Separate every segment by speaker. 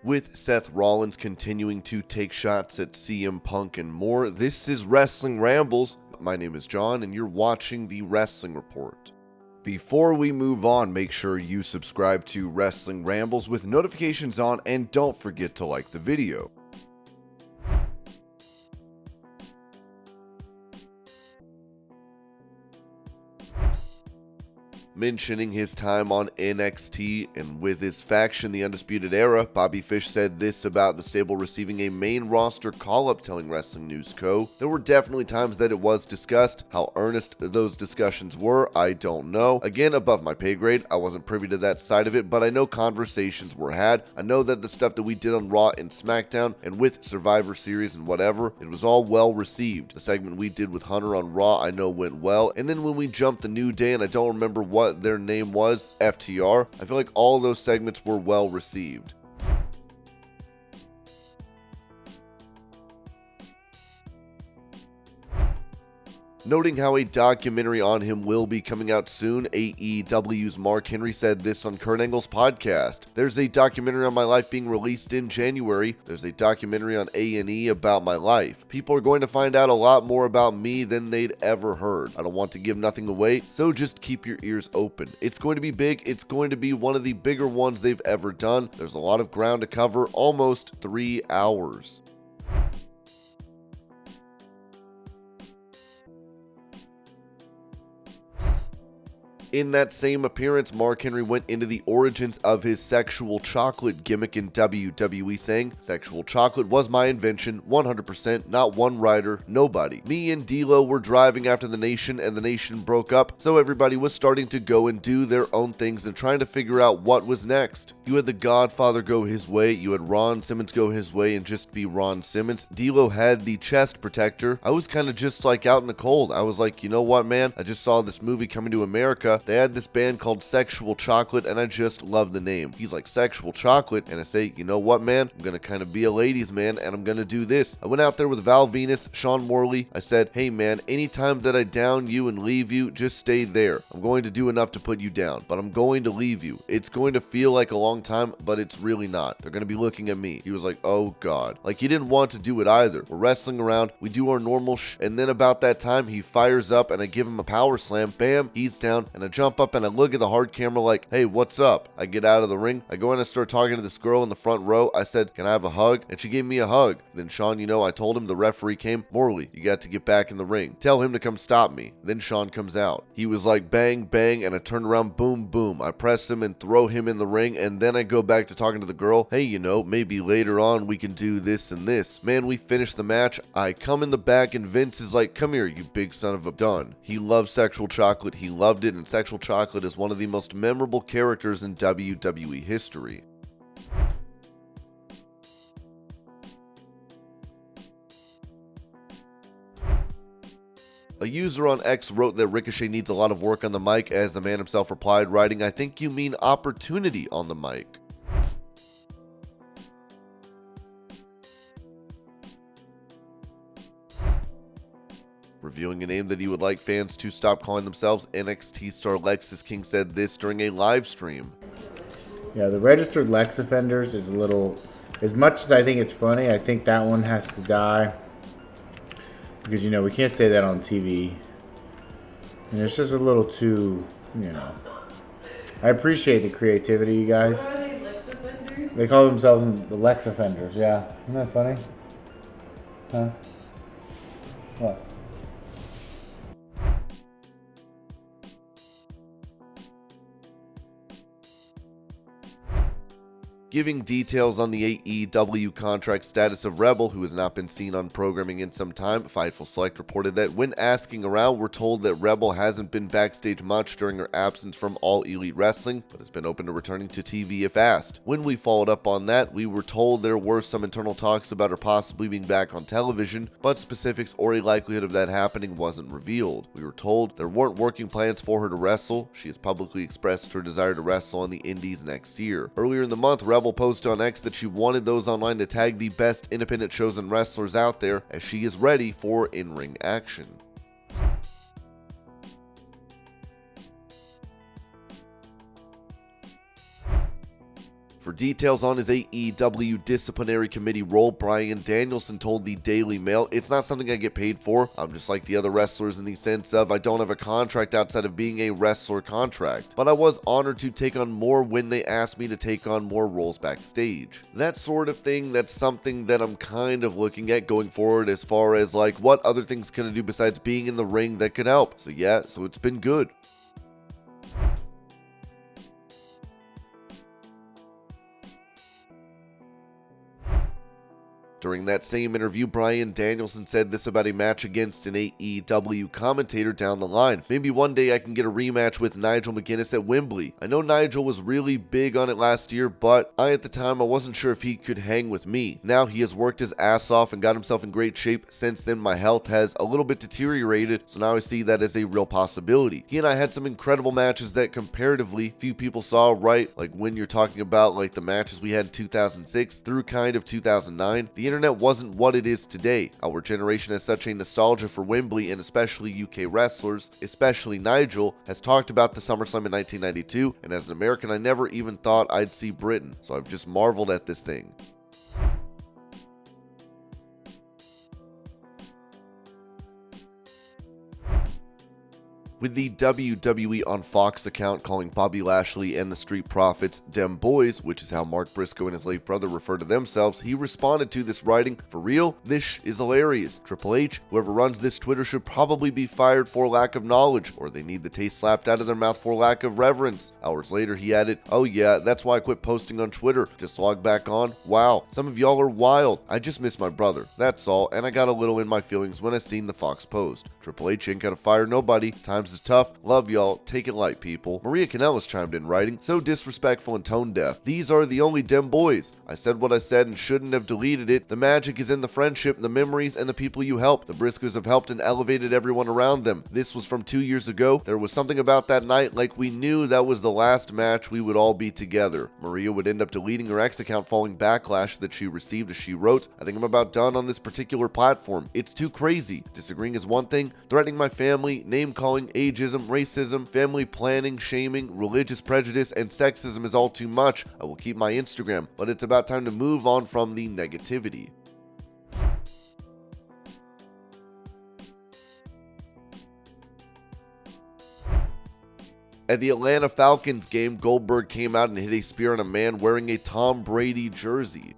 Speaker 1: With Seth Rollins continuing to take shots at CM Punk and more, this is Wrestling Rambles. My name is John, and you're watching the Wrestling Report. Before we move on, make sure you subscribe to Wrestling Rambles with notifications on, and don't forget to like the video. Mentioning his time on NXT and with his faction, the Undisputed Era, Bobby Fish said this about the stable receiving a main roster call-up, telling Wrestling News Co. There were definitely times that it was discussed. How earnest those discussions were, I don't know. Again, above my pay grade, I wasn't privy to that side of it, but I know conversations were had. I know that the stuff that we did on Raw and SmackDown and with Survivor Series and whatever, it was all well received. The segment we did with Hunter on Raw I know went well, and then when we jumped the New Day, and I don't remember what their name was, FTR, I feel like all those segments were well received. Noting how a documentary on him will be coming out soon, AEW's Mark Henry said this on Kurt Angle's podcast. There's a documentary on my life being released in January. There's a documentary on A&E about my life. People are going to find out a lot more about me than they'd ever heard. I don't want to give nothing away, so just keep your ears open. It's going to be big. It's going to be one of the bigger ones they've ever done. There's a lot of ground to cover, almost 3 hours. In that same appearance, Mark Henry went into the origins of his sexual chocolate gimmick in WWE, saying, "Sexual chocolate was my invention, 100%, not one writer, nobody. Me and D'Lo were driving after the Nation, and the Nation broke up, so everybody was starting to go and do their own things and trying to figure out what was next. You had the Godfather go his way, you had Ron Simmons go his way and just be Ron Simmons. D'Lo had the chest protector. I was kind of just like out in the cold. I was like, you know what, man? I just saw this movie Coming to America. They had this band called Sexual Chocolate, and I just love the name." He's like, "Sexual Chocolate?" And I say, you know what, man? I'm gonna kind of be a ladies' man, and I'm gonna do this. I went out there with Val Venus, Sean Morley. I said, "Hey, man, anytime that I down you and leave you, just stay there. I'm going to do enough to put you down, but I'm going to leave you. It's going to feel like a long time, but it's really not. They're gonna be looking at me." He was like, "Oh, God." Like, he didn't want to do it either. We're wrestling around, we do our normal and then about that time, he fires up, and I give him a power slam. Bam, he's down, and I jump up and I look at the hard camera like, "Hey, what's up?" I get out of the ring. I go in and start talking to this girl in the front row. I said, "Can I have a hug?" And she gave me a hug. Then Sean, I told him, the referee came. "Morley, you got to get back in the ring. Tell him to come stop me." Then Sean comes out. He was like, bang, bang, and I turn around, boom, boom. I press him and throw him in the ring, and then I go back to talking to the girl. "Hey, maybe later on we can do this and this." Man, we finished the match. I come in the back, and Vince is like, "Come here, you big son of a done." He loves Sexual Chocolate. He loved it, and Sexual Chocolate is one of the most memorable characters in WWE history. A user on X wrote that Ricochet needs a lot of work on the mic, as the man himself replied, writing, "I think you mean opportunity on the mic." Revealing a name that he would like fans to stop calling themselves, NXT star Lexis King said this during a live stream.
Speaker 2: Yeah, the registered Lex Offenders is a little, as much as I think it's funny, I think that one has to die. Because, we can't say that on TV. And it's just a little too, I appreciate the creativity, you guys.
Speaker 3: What are they, Lex Offenders?
Speaker 2: They call themselves the Lex Offenders, yeah. Isn't that funny? Huh? What?
Speaker 1: Giving details on the AEW contract status of Rebel, who has not been seen on programming in some time, Fightful Select reported that when asking around, we're told that Rebel hasn't been backstage much during her absence from All Elite Wrestling, but has been open to returning to TV if asked. When we followed up on that, we were told there were some internal talks about her possibly being back on television, but specifics or a likelihood of that happening wasn't revealed. We were told there weren't working plans for her to wrestle. She has publicly expressed her desire to wrestle on the Indies next year. Earlier in the month, Rebel posted on X that she wanted those online to tag the best independent shows and wrestlers out there, as she is ready for in-ring action. For details on his AEW disciplinary committee role, Bryan Danielson told the Daily Mail, "It's not something I get paid for. I'm just like the other wrestlers in the sense of I don't have a contract outside of being a wrestler contract. But I was honored to take on more when they asked me to take on more roles backstage." That sort of thing, that's something that I'm kind of looking at going forward as far as like what other things can I do besides being in the ring that could help. So yeah, so it's been good. During that same interview, Bryan Danielson said this about a match against an AEW commentator down the line. "Maybe one day I can get a rematch with Nigel McGuinness at Wembley. I know Nigel was really big on it last year, but at the time I wasn't sure if he could hang with me. Now he has worked his ass off and got himself in great shape. Since then my health has a little bit deteriorated, so now I see that as a real possibility. He and I had some incredible matches that comparatively few people saw, right? Like when you're talking about like the matches we had in 2006 through kind of 2009, the internet wasn't what it is today. Our generation has such a nostalgia for Wembley, and especially UK wrestlers, especially Nigel, has talked about the SummerSlam in 1992, and as an American I never even thought I'd see Britain, so I've just marveled at this thing." With the WWE on Fox account calling Bobby Lashley and the Street Profits "dem boys," which is how Mark Briscoe and his late brother refer to themselves, he responded to this writing, "For real? This is hilarious. Triple H, whoever runs this Twitter should probably be fired for lack of knowledge, or they need the taste slapped out of their mouth for lack of reverence." Hours later he added, "Oh yeah, that's why I quit posting on Twitter. Just log back on. Wow, some of y'all are wild. I just miss my brother. That's all, and I got a little in my feelings when I seen the Fox post. Triple H ain't gonna fire nobody. Times is tough. Love y'all. Take it light, people." Maria Kanellis chimed in writing, "So disrespectful and tone deaf. These are the only dem boys. I said what I said and shouldn't have deleted it. The magic is in the friendship, the memories, and the people you help. The Briscoes have helped and elevated everyone around them. This was from 2 years ago. There was something about that night, like we knew that was the last match we would all be together." Maria would end up deleting her ex account following backlash that she received, as she wrote, "I think I'm about done on this particular platform. It's too crazy. Disagreeing is one thing. Threatening my family, name calling, ageism, racism, family planning, shaming, religious prejudice, and sexism is all too much. I will keep my Instagram, but it's about time to move on from the negativity." At the Atlanta Falcons game, Goldberg came out and hit a spear on a man wearing a Tom Brady jersey.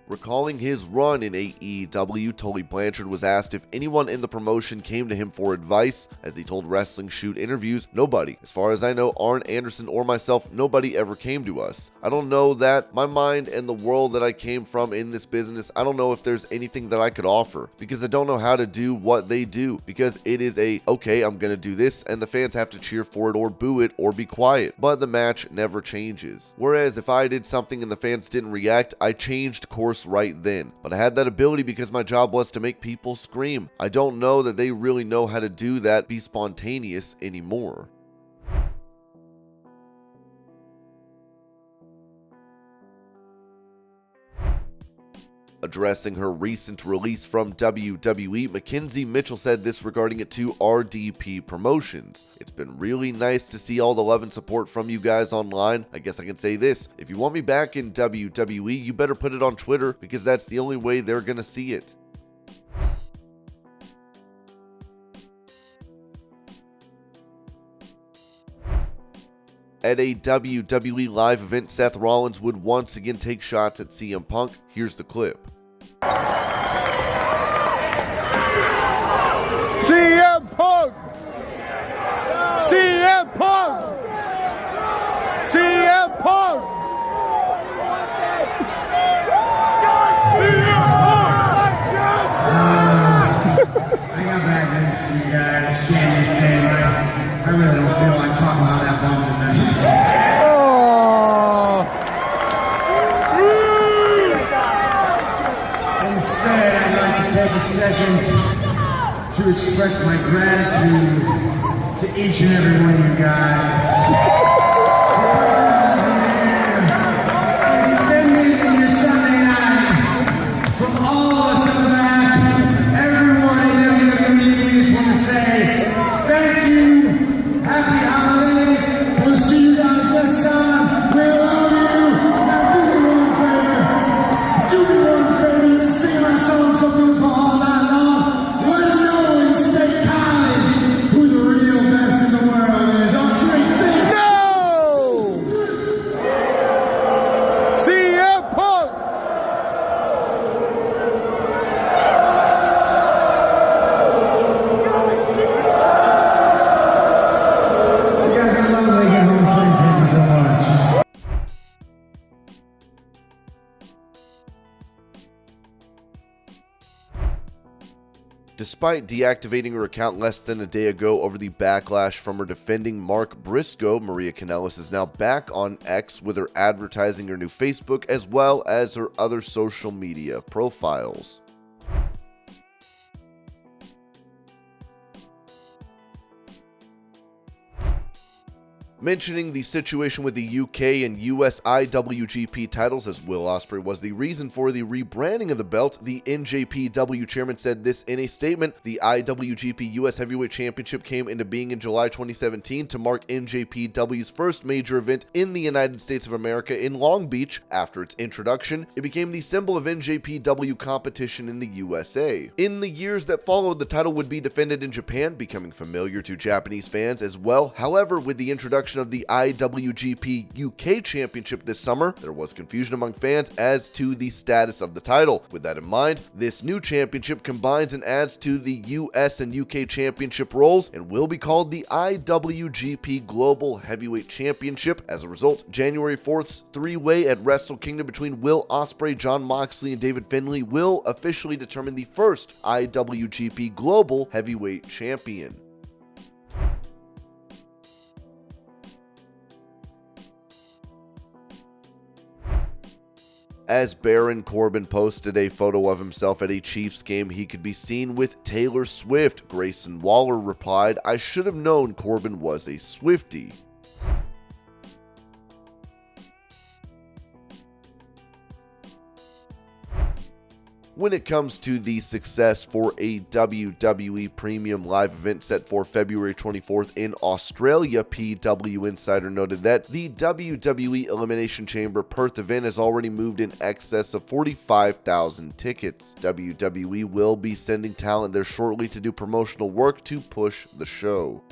Speaker 1: Recalling his run in AEW, Tully Blanchard was asked if anyone in the promotion came to him for advice. As he told Wrestling Shoot interviews, "Nobody. As far as I know, Arn Anderson or myself, nobody ever came to us. I don't know that. My mind and the world that I came from in this business, I don't know if there's anything that I could offer, because I don't know how to do what they do, because it is okay, I'm gonna do this, and the fans have to cheer for it or boo it or be quiet. But the match never changes. Whereas if I did something and the fans didn't react, I changed course right then. But I had that ability because my job was to make people scream. I don't know that they really know how to do that, be spontaneous anymore." Addressing her recent release from WWE, McKenzie Mitchell said this regarding it to RDP Promotions. "It's been really nice to see all the love and support from you guys online. I guess I can say this, if you want me back in WWE, you better put it on Twitter, because that's the only way they're gonna see it." At a WWE live event, Seth Rollins would once again take shots at CM Punk. Here's the clip.
Speaker 2: CM Punk! CM Punk! CM Punk!
Speaker 3: I got bad news for you guys. Shameless game. I really don't feel like talking about that bump tonight. Instead, I'd like to take a second to express my gratitude to each and every one of you guys. And spending your Sunday night from all of us in the back, everyone in WWE
Speaker 1: Despite deactivating her account less than a day ago over the backlash from her defending Mark Briscoe, Maria Kanellis is now back on X with her advertising her new Facebook as well as her other social media profiles. Mentioning the situation with the UK and US IWGP titles, as Will Ospreay was the reason for the rebranding of the belt, the NJPW chairman said this in a statement. The IWGP US Heavyweight Championship came into being in July 2017 to mark NJPW's first major event in the United States of America in Long Beach. After its introduction, it became the symbol of NJPW competition in the USA. In the years that followed, the title would be defended in Japan, becoming familiar to Japanese fans as well. However, with the introduction of the IWGP UK Championship this summer, there was confusion among fans as to the status of the title. With that in mind, this new championship combines and adds to the US and UK Championship roles and will be called the IWGP Global Heavyweight Championship. As a result, January 4th's three-way at Wrestle Kingdom between Will Ospreay, Jon Moxley, and David Finlay will officially determine the first IWGP Global Heavyweight Champion. As Baron Corbin posted a photo of himself at a Chiefs game, he could be seen with Taylor Swift. Grayson Waller replied, "I should have known Corbin was a Swiftie." When it comes to the success for a WWE Premium Live event set for February 24th in Australia, PW Insider noted that the WWE Elimination Chamber Perth event has already moved in excess of 45,000 tickets. WWE will be sending talent there shortly to do promotional work to push the show.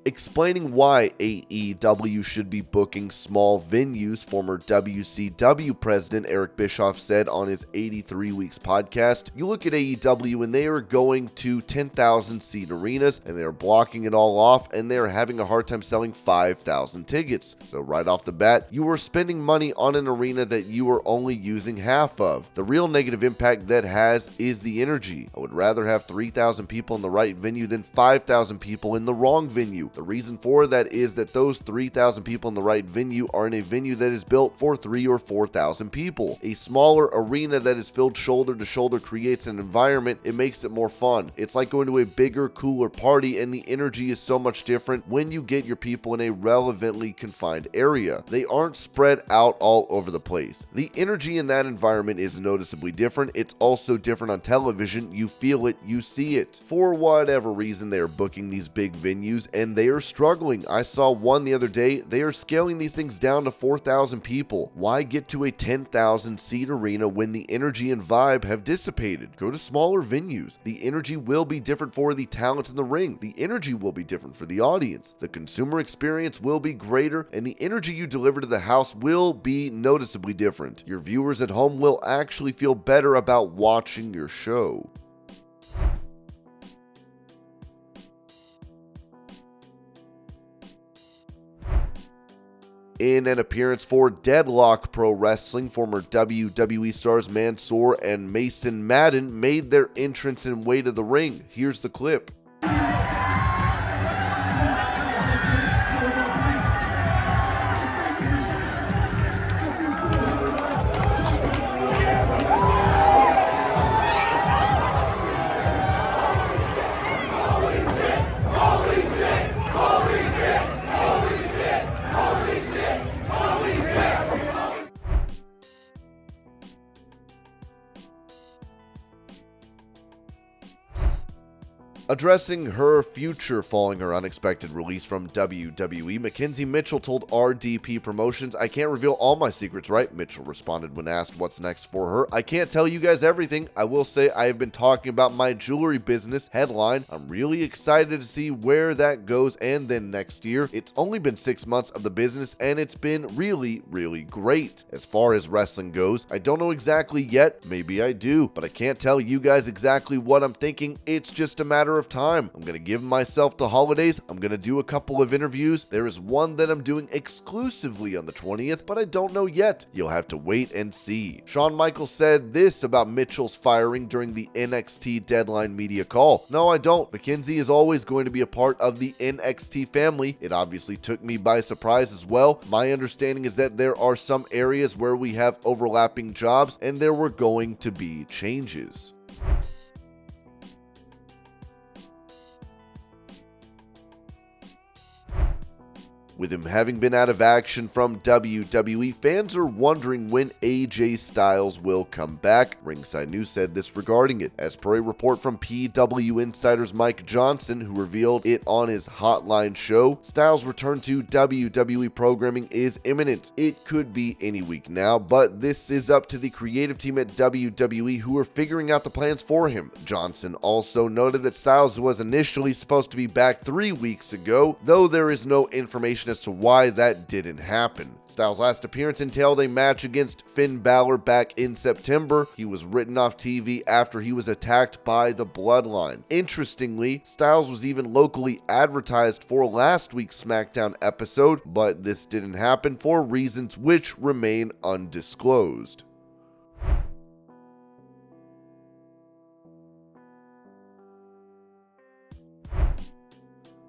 Speaker 1: Explaining why AEW should be booking small venues, former WCW president Eric Bischoff said on his 83 Weeks podcast, "You look at AEW and they are going to 10,000 seat arenas and they are blocking it all off and they are having a hard time selling 5,000 tickets. So right off the bat, you are spending money on an arena that you are only using half of. The real negative impact that has is the energy. I would rather have 3,000 people in the right venue than 5,000 people in the wrong venue. The reason for that is that those 3,000 people in the right venue are in a venue that is built for 3,000 or 4,000 people. A smaller arena that is filled shoulder to shoulder creates an environment, it makes it more fun. It's like going to a bigger, cooler party, and the energy is so much different when you get your people in a relevantly confined area. They aren't spread out all over the place. The energy in that environment is noticeably different. It's also different on television. You feel it, you see it. For whatever reason, they are booking these big venues, and they are struggling. I saw one the other day. They are scaling these things down to 4,000 people. Why get to a 10,000 seat arena when the energy and vibe have dissipated? Go to smaller venues. The energy will be different for the talent in the ring. The energy will be different for the audience. The consumer experience will be greater, and the energy you deliver to the house will be noticeably different. Your viewers at home will actually feel better about watching your show. In an appearance for Deadlock Pro Wrestling, former WWE stars Mansoor and Mason Madden made their entrance and way to the ring. Here's the clip. Addressing her future following her unexpected release from WWE, McKenzie Mitchell told RDP Promotions, "I can't reveal all my secrets, right?" Mitchell responded when asked what's next for her. "I can't tell you guys everything. I will say I have been talking about my jewelry business headline. I'm really excited to see where that goes, and then next year. It's only been 6 months of the business and it's been really, really great. As far as wrestling goes, I don't know exactly yet. Maybe I do, but I can't tell you guys exactly what I'm thinking. It's just a matter matter of time. I'm going to give myself the holidays. I'm going to do a couple of interviews. There is one that I'm doing exclusively on the 20th, but I don't know yet. You'll have to wait and see. Shawn Michaels said this about Mitchell's firing during the NXT Deadline media call. No, I don't. McKenzie is always going to be a part of the NXT family. It obviously took me by surprise as well. My understanding is that there are some areas where we have overlapping jobs and there were going to be changes. With him having been out of action from WWE, fans are wondering when AJ Styles will come back. Ringside News said this regarding it. As per a report from PW Insider's Mike Johnson, who revealed it on his Hotline show, Styles' return to WWE programming is imminent. It could be any week now, but this is up to the creative team at WWE who are figuring out the plans for him. Johnson also noted that Styles was initially supposed to be back 3 weeks ago, though there is no information as to why that didn't happen. Styles' last appearance entailed a match against Finn Balor back in September. He was written off TV after he was attacked by the Bloodline. Interestingly, Styles was even locally advertised for last week's SmackDown episode, but this didn't happen for reasons which remain undisclosed.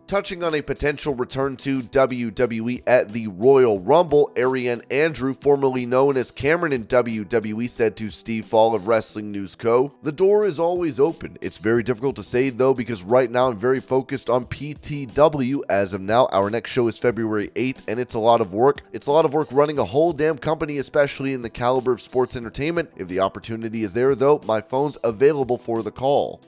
Speaker 1: Touching on a potential return to WWE at the Royal Rumble, Ariane Andrew, formerly known as Cameron in WWE, said to Steve Fall of Wrestling News Co., "The door is always open. It's very difficult to say though because right now I'm very focused on PTW as of now. Our next show is February 8th and it's a lot of work. It's a lot of work running a whole damn company, especially in the caliber of sports entertainment. If the opportunity is there though, my phone's available for the call."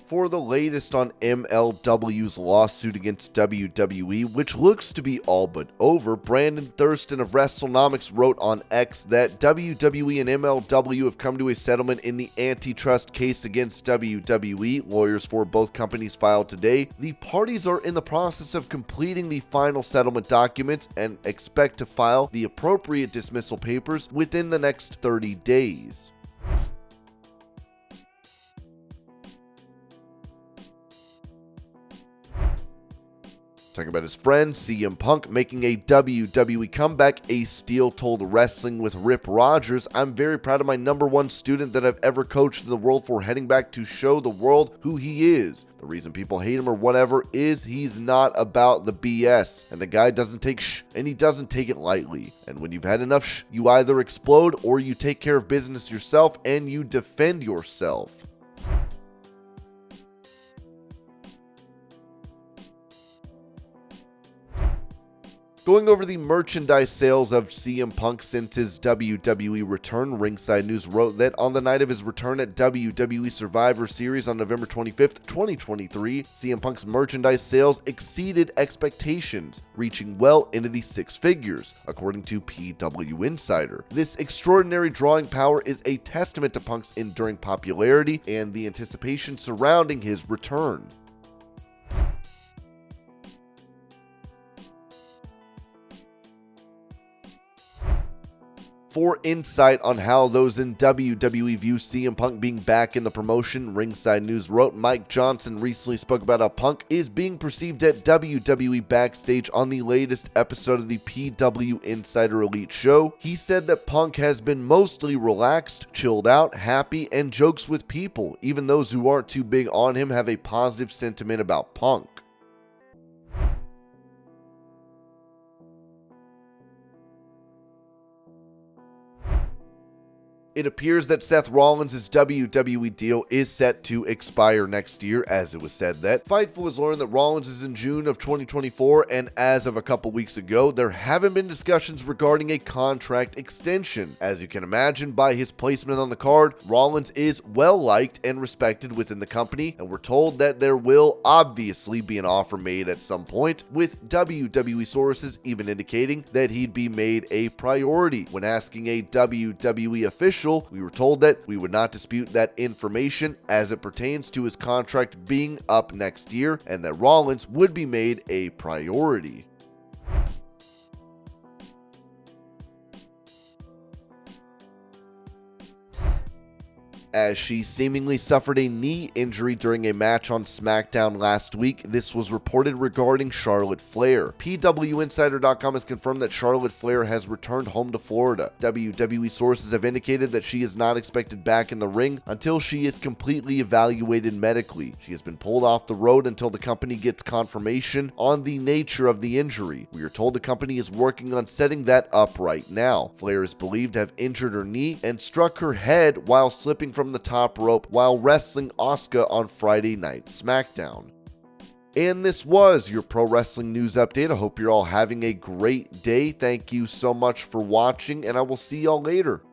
Speaker 1: For the latest on MLW's lawsuit against WWE, which looks to be all but over, Brandon Thurston of WrestleNomics wrote on X that WWE and MLW have come to a settlement in the antitrust case against WWE. Lawyers for both companies filed today. The parties are in the process of completing the final settlement documents and expect to file the appropriate dismissal papers within the next 30 days. Talking about his friend CM Punk making a WWE comeback, Ace Steel told Wrestling with Rip Rogers, "I'm very proud of my #1 student that I've ever coached in the world for heading back to show the world who he is. The reason people hate him or whatever is he's not about the BS. And the guy doesn't take and he doesn't take it lightly. And when you've had enough you either explode or you take care of business yourself and you defend yourself." Going over the merchandise sales of CM Punk since his WWE return, Ringside News wrote that on the night of his return at WWE Survivor Series on November 25th, 2023, CM Punk's merchandise sales exceeded expectations, reaching well into the six figures, according to PW Insider. This extraordinary drawing power is a testament to Punk's enduring popularity and the anticipation surrounding his return. For insight on how those in WWE view CM Punk being back in the promotion, Ringside News wrote Mike Johnson recently spoke about how Punk is being perceived at WWE backstage on the latest episode of the PW Insider Elite show. He said that Punk has been mostly relaxed, chilled out, happy, and jokes with people. Even those who aren't too big on him have a positive sentiment about Punk. It appears that Seth Rollins' WWE deal is set to expire next year, as it was said that. Fightful has learned that Rollins is in June of 2024, and as of a couple weeks ago, there haven't been discussions regarding a contract extension. As you can imagine by his placement on the card, Rollins is well liked and respected within the company, and we're told that there will obviously be an offer made at some point, with WWE sources even indicating that he'd be made a priority. When asking a WWE official, we were told that we would not dispute that information as it pertains to his contract being up next year and that Rollins would be made a priority. as she seemingly suffered a knee injury during a match on SmackDown last week. This was reported regarding Charlotte Flair. PWInsider.com has confirmed that Charlotte Flair has returned home to Florida. WWE sources have indicated that she is not expected back in the ring until she is completely evaluated medically. She has been pulled off the road until the company gets confirmation on the nature of the injury. We are told the company is working on setting that up right now. Flair is believed to have injured her knee and struck her head while slipping from the top rope while wrestling Asuka on Friday Night SmackDown. And this was your pro wrestling news update. I hope you're all having a great day. Thank you so much for watching, and I will see y'all later.